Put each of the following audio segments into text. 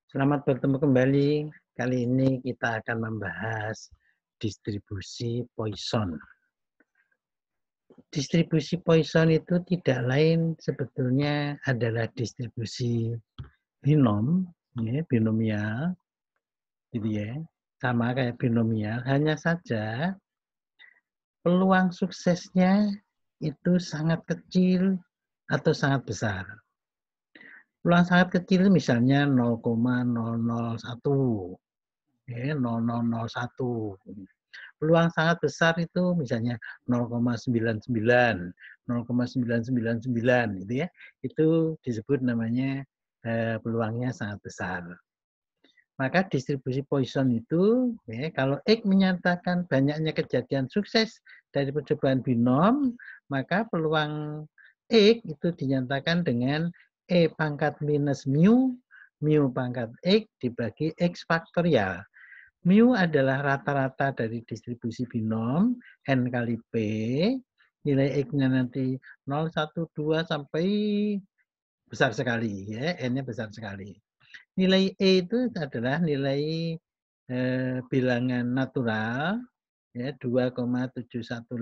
Selamat bertemu kembali. Kali ini kita akan membahas distribusi Poisson. Distribusi Poisson itu tidak lain sebetulnya adalah distribusi binom, ya, binomial, gitu ya. Sama kayak binomial, hanya saja peluang suksesnya itu sangat kecil atau sangat besar. Peluang sangat kecil misalnya 0,001. Ya, 0001. Peluang sangat besar itu misalnya 0,99, 0,999 gitu ya. Itu disebut namanya peluangnya sangat besar. Maka distribusi Poisson itu ya, kalau X menyatakan banyaknya kejadian sukses dari percobaan binom, maka peluang X itu dinyatakan dengan E pangkat minus mu, mu pangkat X dibagi X faktorial. Mu adalah rata-rata dari distribusi binom, N kali P, nilai X-nya nanti 0, 1, 2 sampai besar sekali, ya, N-nya besar sekali. Nilai E itu adalah nilai bilangan natural, ya, 2,71828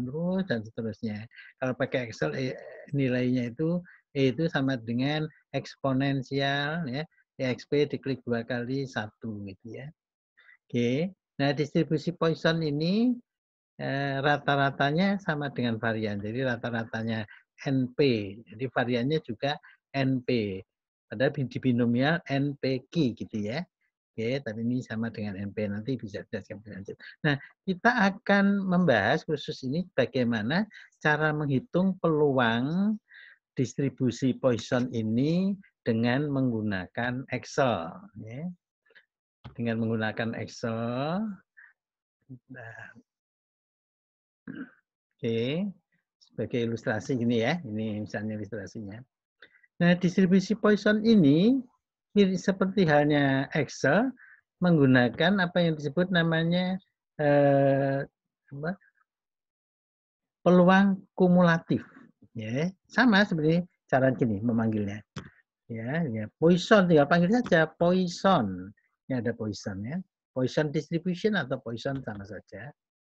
terus dan seterusnya. Kalau pakai Excel nilainya itu E itu sama dengan eksponensial, ya, EXP diklik 2 kali 1 gitu ya. Oke. Nah, distribusi Poisson ini rata-ratanya sama dengan varian. Jadi rata-ratanya NP. Jadi variannya juga NP. Padahal di binomial NPQ gitu ya. Oke, tapi ini sama dengan NP. Nanti bisa dijelaskan lebih lanjut. Nah, kita akan membahas khusus ini bagaimana cara menghitung peluang distribusi Poisson ini dengan menggunakan Excel. Ya. Dengan menggunakan Excel. Nah, oke, sebagai ilustrasi gini ya, ini misalnya ilustrasinya. Nah, distribusi Poisson ini seperti halnya Excel menggunakan apa yang disebut namanya peluang kumulatif. Ya, sama seperti cara gini memanggilnya. Ya, Poisson tinggal panggil saja Poisson. Ini ada Poisson ya. Poisson distribution atau Poisson sama saja.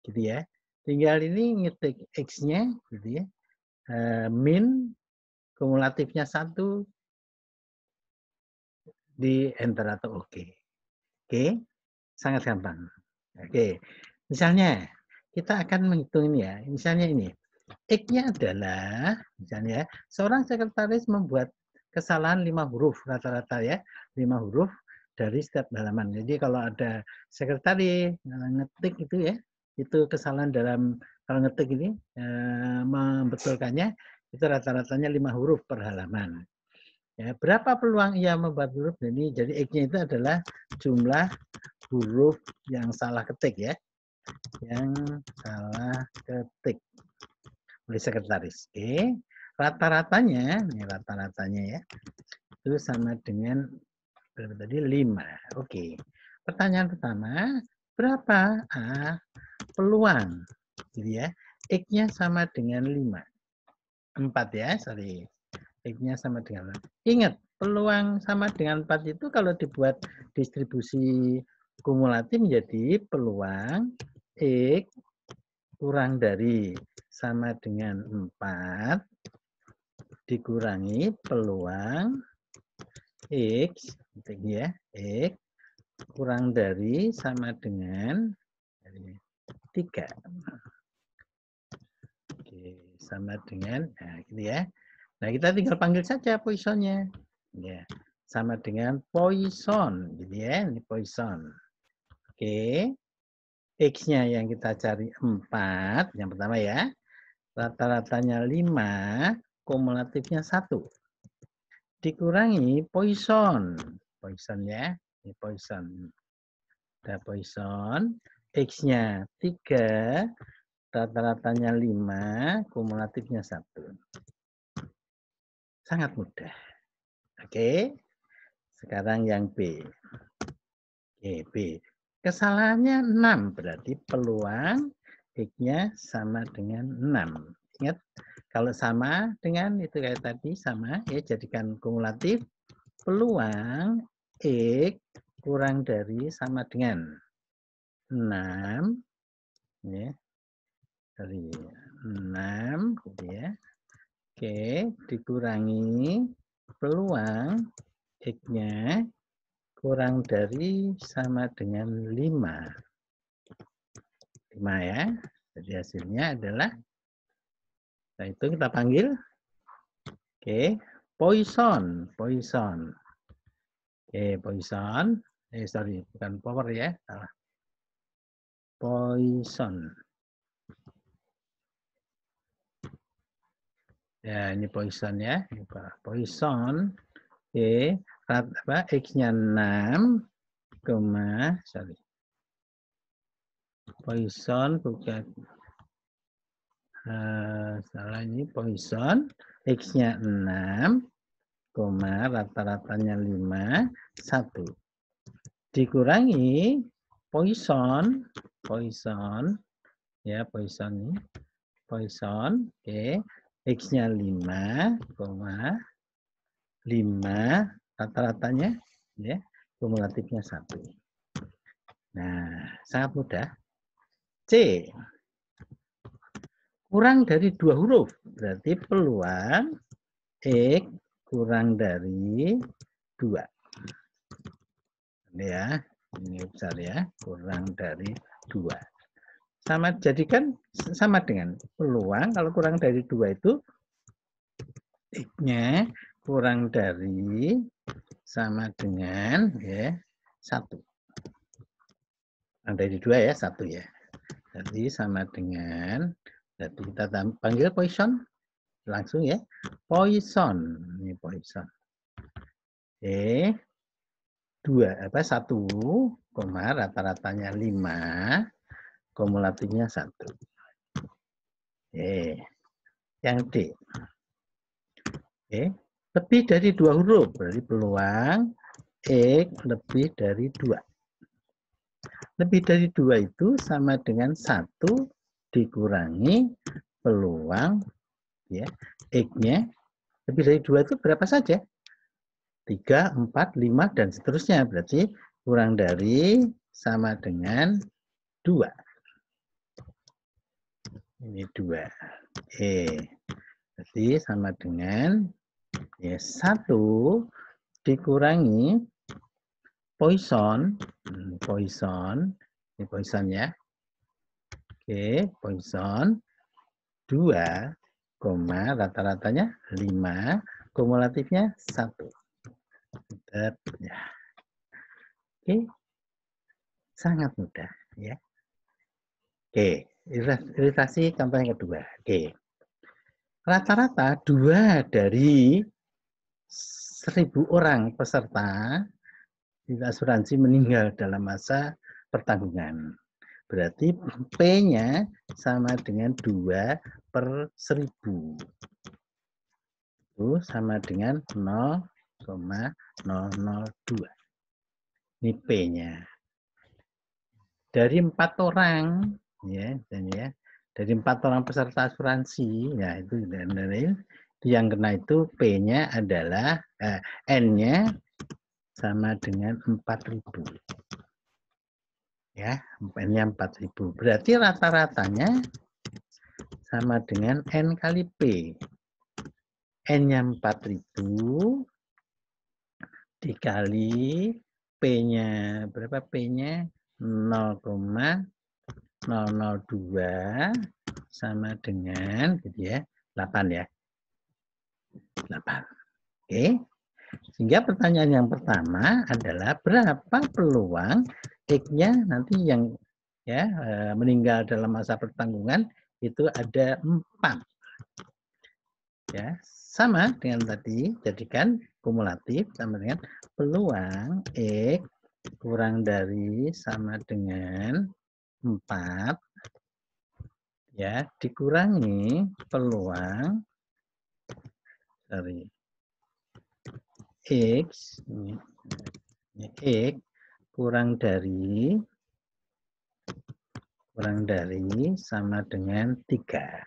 Gitu ya. Tinggal ini ngetik X-nya gitu ya. Min kumulatifnya 1 di enter atau oke. Oke, sangat gampang. Oke, misalnya kita akan menghitung ini ya. Misalnya ini, X-nya adalah, misalnya seorang sekretaris membuat kesalahan 5 huruf rata-rata ya, 5 huruf dari setiap halaman. Jadi kalau ada sekretaris ngetik itu ya, itu kesalahan dalam kalau ngetik ini membetulkannya itu rata-ratanya 5 huruf per halaman. Ya, berapa peluang ia membuat huruf ini? Jadi X-nya itu adalah jumlah huruf yang salah ketik ya. Yang salah ketik oleh sekretaris. Oke. Rata-ratanya, ini rata-ratanya ya. Itu sama dengan berapa tadi? 5. Oke. Pertanyaan pertama, berapa peluang? Gitu ya. X-nya sama dengan 5. 4 ya, sorry. X-nya sama dengan 4. Ingat, peluang sama dengan 4 itu kalau dibuat distribusi kumulatif menjadi peluang X kurang dari sama dengan 4 dikurangi peluang X ya, X kurang dari sama dengan 3. Oke, sama dengan gitu ya. Nah, kita tinggal panggil saja Poissonnya. Ya, sama dengan Poisson gitu ya, ini Poisson. Oke. X-nya yang kita cari 4, yang pertama ya. Rata-ratanya 5, kumulatifnya 1. Dikurangi Poisson. Poisson ya, ini Poisson. Ada Poisson. X-nya 3, rata-ratanya 5, kumulatifnya 1. Sangat mudah. Oke. Sekarang yang B. Oke, B. Kesalahannya 6, berarti peluang X-nya sama dengan 6. Ingat, kalau sama dengan itu kayak tadi, sama ya, jadikan kumulatif, peluang X kurang dari sama dengan 6 ya, dari 6 gitu ya. Oke, dikurangi peluang X-nya kurang dari sama dengan 5. 5 ya. Jadi hasilnya adalah, nah itu kita panggil, oke, Poisson. Poisson. Oke, Poisson. Sorry, bukan power ya, salah. Poisson. Ya, ini Poisson ya. Poisson. Oke, X-nya 6, sorry. Poisson bukan salah, ini Poisson X-nya 6, rata-ratanya 5, 1. Dikurangi Poisson ya, Poisson, oke, X-nya 5, 5, rata-ratanya ya, kumulatifnya 1. Nah, sangat mudah. C. Kurang dari 2 huruf, berarti peluang X kurang dari 2. Ya, ini besar ya, kurang dari 2. Sama, jadikan sama dengan peluang kalau kurang dari 2 itu X-nya kurang dari sama dengan ya 1. Kurang dari 2 ya, 1 ya. Jadi sama dengan, jadi kita panggil Poisson langsung ya. Poisson, ini Poisson. Oke. 1, rata-ratanya 5, kumulatifnya 1. Oke. Yang D. Oke. Lebih dari 2 huruf, berarti peluang X lebih dari 2. Lebih dari 2 itu sama dengan 1 dikurangi peluang ya, X-nya. Lebih dari 2 itu berapa saja? 3, 4, 5, dan seterusnya. Berarti kurang dari sama dengan 2. Ini 2. Oke. Jadi sama dengan ya, 1 dikurangi Poisson. Poisson. Ini Poisson ya. Oke, Poisson 2, rata-ratanya 5, kumulatifnya 1. Ya. Oke. Sangat mudah ya. Oke, ilustrasi contoh yang kedua. Oke. Rata-rata 2 dari 1.000 orang peserta asuransi meninggal dalam masa pertanggungan. Berarti P-nya sama dengan 2 per 1.000. Itu sama dengan 0,002. Ini P-nya. Dari 4 orang, ya, dan ya, dari 4 orang peserta asuransi, ya itu yang kena itu P-nya adalah N-nya sama dengan 4.000. Ya, N-nya 4.000. Berarti rata-ratanya sama dengan N kali P. N-nya 4.000 dikali P-nya berapa? P-nya 0,002 sama dengan gitu ya, 8 ya. 8. Oke. Sehingga pertanyaan yang pertama adalah berapa peluang X-nya nanti yang ya meninggal dalam masa pertanggungan itu ada 4. Ya, sama dengan tadi, jadikan kumulatif sama dengan peluang X kurang dari sama dengan 4 ya dikurangi peluang dari X kurang dari sama dengan 3.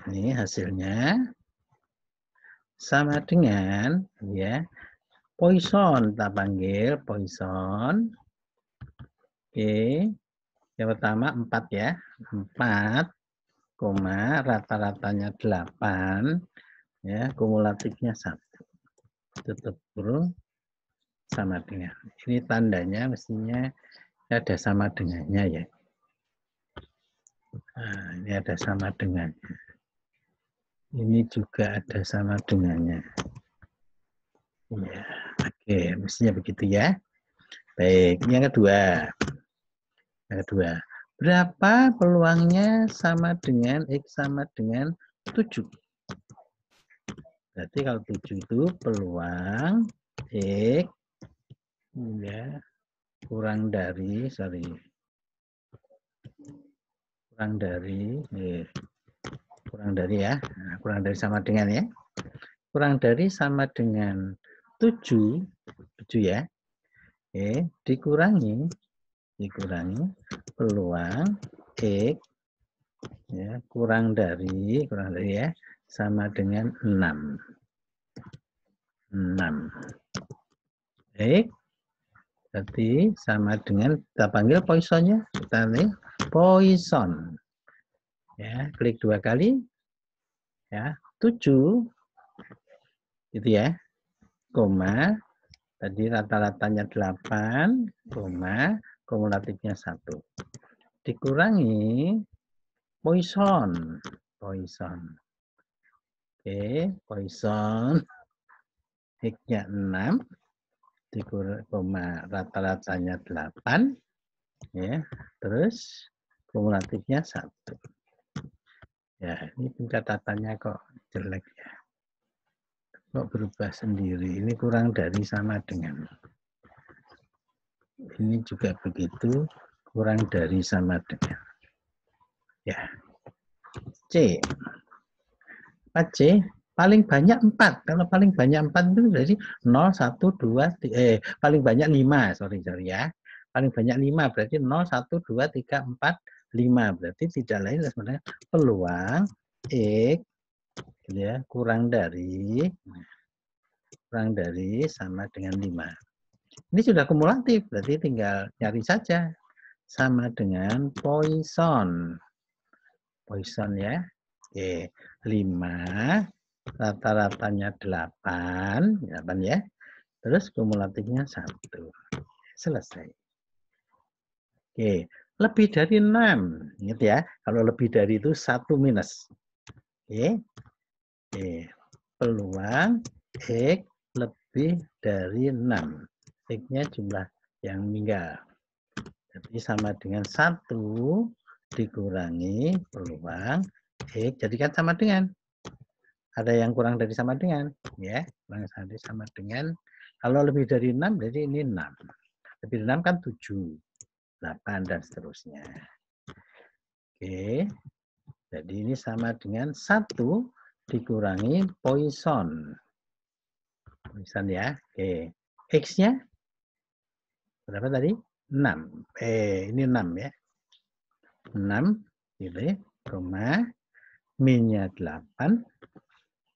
Ini hasilnya sama dengan ya Poisson, kita panggil Poisson. Oke, yang pertama 4 ya, 4, rata-ratanya 8, ya, kumulatifnya 1. Tutup kurung sama dengan. Ini tandanya mestinya ada sama dengannya ya. Nah, ini ada sama dengannya. Ini juga ada sama dengannya. Ya, oke, mestinya begitu ya. Baik, yang kedua. Yang kedua, berapa peluangnya sama dengan X sama dengan 7? Berarti kalau 7 itu peluang X ya, kurang dari ya. Nah, kurang dari sama dengan ya. Kurang dari sama dengan 7 ya. Oke, dikurangi peluang X ya, kurang dari ya sama dengan 6. Baik, berarti sama dengan kita panggil Poissonnya, kita nih Poisson. Ya, klik 2 kali. Ya, 7 gitu ya. Koma, tadi rata-ratanya 8, koma, kumulatifnya 1. Dikurangi Poisson. Oke, Poisson X-nya 6, koma rata-ratanya 8, ya, terus kumulatifnya 1. Ya, ini pencatatannya kok jelek ya. Kok berubah sendiri, ini kurang dari sama dengan. Ini juga begitu, kurang dari sama dengan. Ya, C. C paling banyak 4. Kalau paling banyak 4 itu dari 0, 1, 2, paling banyak 5, sorry ya. Paling banyak 5 berarti 0, 1, 2, 3, 4, 5. Berarti tidak lain sebenarnya peluang X ya, kurang dari sama dengan 5. Ini sudah kumulatif, berarti tinggal nyari saja. Sama dengan Poisson. Poisson ya. Oke, 5 rata-ratanya 8 ya. Terus kumulatifnya 1. Selesai. Oke, lebih dari 6. Ingat ya, kalau lebih dari itu 1 minus. Oke. Peluang X lebih dari 6. X-nya jumlah yang meninggal. Jadi sama dengan 1 dikurangi peluang X. Jadi kan sama dengan. Ada yang kurang dari sama dengan, ya, kurang dari sama dengan. Kalau lebih dari 6, jadi ini 6. Lebih dari 6 kan 7, 8, dan seterusnya. Oke, jadi ini sama dengan 1 dikurangi Poisson. Poisson ya, oke. X-nya berapa tadi? 6. Ini 6 ya. 6, gitu ya, koma, min-nya 8,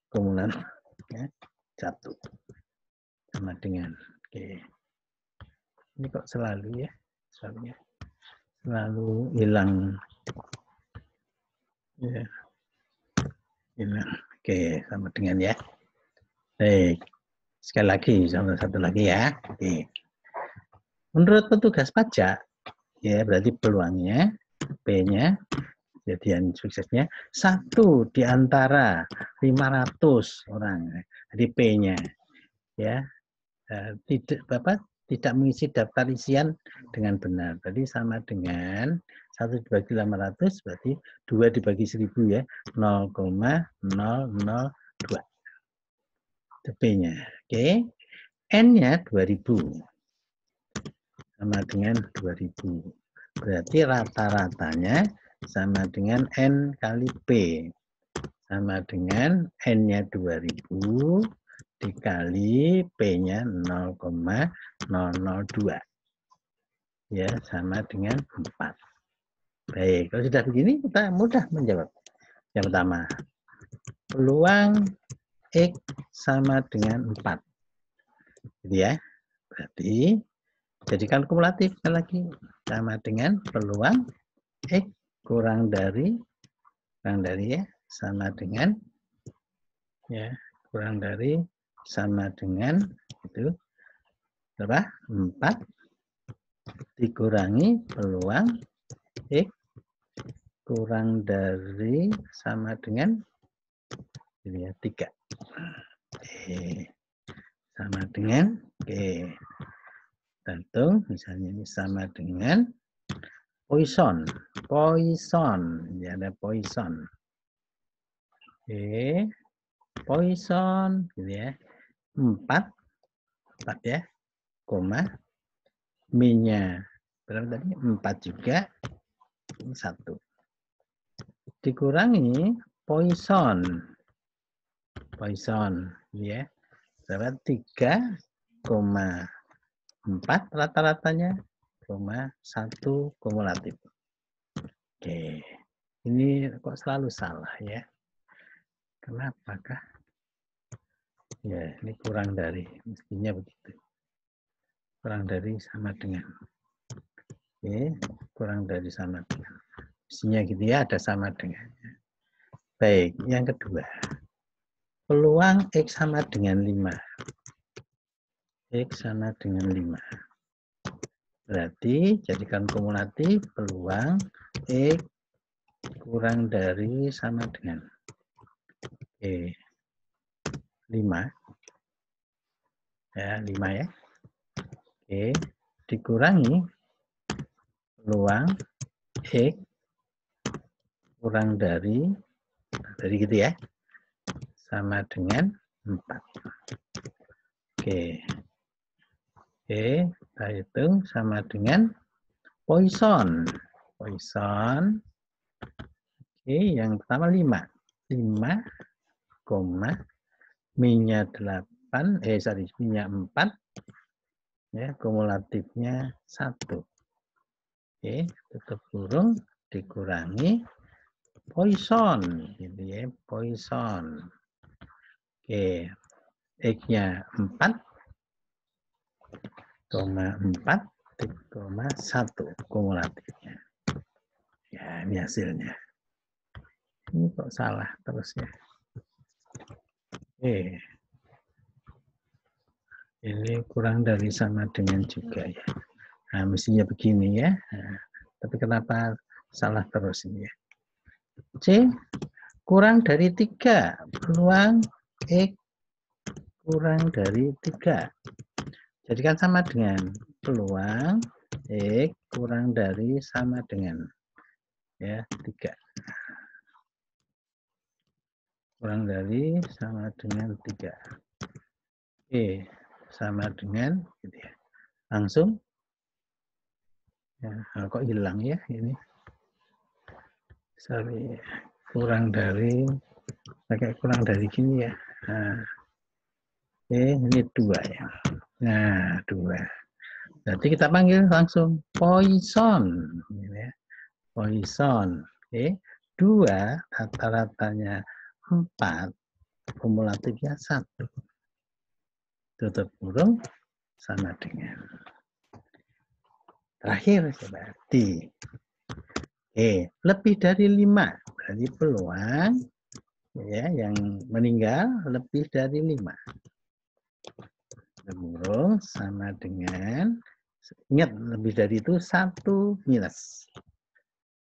kemudian ya, 1 sama dengan. Oke, ini kok selalu ya, selalu hilang ya, hilang. Oke, sama dengan ya. Baik, sekali lagi, satu lagi ya. Oke, menurut petugas pajak ya, berarti peluangnya P-nya kejadian suksesnya 1 di antara 500 orang. Jadi P-nya ya, tidak mengisi daftar isian dengan benar. Berarti sama dengan 1 dibagi 500 berarti 2 dibagi 1000 ya, 0,002. P-nya. Oke. N-nya 2000. Sama dengan 2000. Berarti rata-ratanya sama dengan N kali P. Sama dengan N-nya 2000 dikali P-nya 0,002. Ya, sama dengan 4. Baik, kalau sudah begini kita mudah menjawab. Yang pertama, peluang X sama dengan 4. Gitu ya. Berarti jadikan kumulatif lagi sama dengan peluang X kurang dari ya sama dengan ya kurang dari sama dengan itu berapa? 4 dikurangi peluang X kurang dari sama dengan ini ya 3. Oke. Sama dengan tentu misalnya ini sama dengan Poisson ya ada Poisson. Poisson gitu ya. 4 ya, koma min-nya berapa tadi? 4 juga. Ini 1. Dikurangi Poisson ya. Berapa? 3,4 rata-ratanya, 1 kumulatif. Oke. Ini kok selalu salah ya? Kenapakah? Ya, ini kurang dari, mestinya begitu. Kurang dari sama dengan. Oke, kurang dari sama dengan. Mestinya gitu ya, ada sama dengan. Baik, yang kedua. Peluang X sama dengan 5. X sama dengan 5. Berarti jadikan kumulatif peluang X kurang dari sama dengan 5. Ya, 5 ya. Oke, dikurangi peluang X kurang dari gitu ya, sama dengan 4. Oke, kita hitung sama dengan Poisson. Oke, yang pertama 5. 5, min-nya 8, min-nya 4, ya, kumulatifnya 1. Oke, tutup kurung, dikurangi Poisson, gitu ya, Poisson. Oke, X-nya 4,1 kumulatifnya. Ya, ini hasilnya. Ini kok salah terus ya. Ini kurang dari sama dengan juga ya. Nah, mestinya begini ya. Nah, tapi kenapa salah terus ini ya? C kurang dari 3. Peluang X kurang dari 3. Jadikan sama dengan peluang X kurang dari sama dengan ya 3. Kurang dari sama dengan 3. Sama dengan gitu ya. Langsung ya, kok hilang ya ini. Sorry, kurang dari pakai kurang dari gini ya. Nah, ini 2 ya. Nah, 2. Berarti kita panggil langsung Poisson. Ya. Poisson. 2 rata-ratanya 4, kumulatifnya 1. Tutup kurung sama dengan. Terakhir berarti lebih dari 5. Berarti peluang ya yang meninggal lebih dari 5. Kurung sama dengan, ingat lebih dari itu 1 minus.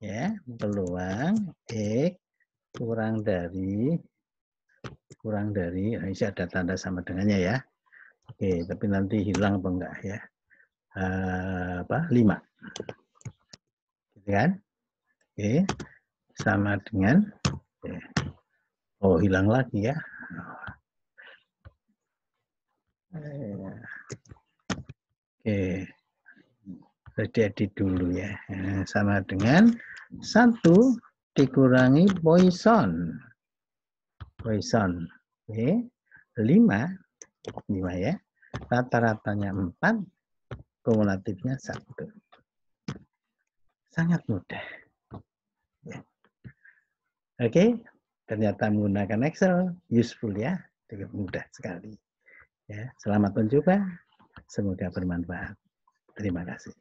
Ya, peluang X kurang dari ini ada tanda sama dengannya ya. Oke, tapi nanti hilang apa enggak ya? 5. Gitu kan? Oke, sama dengan hilang lagi ya. Oke, edit dulu ya. Sama dengan 1 dikurangi Poisson. Oke, 5 ya. Rata-ratanya 4, kumulatifnya 1. Sangat mudah. Ya. Oke, ternyata menggunakan Excel useful ya. Cukup mudah sekali. Ya, selamat mencoba. Semoga bermanfaat. Terima kasih.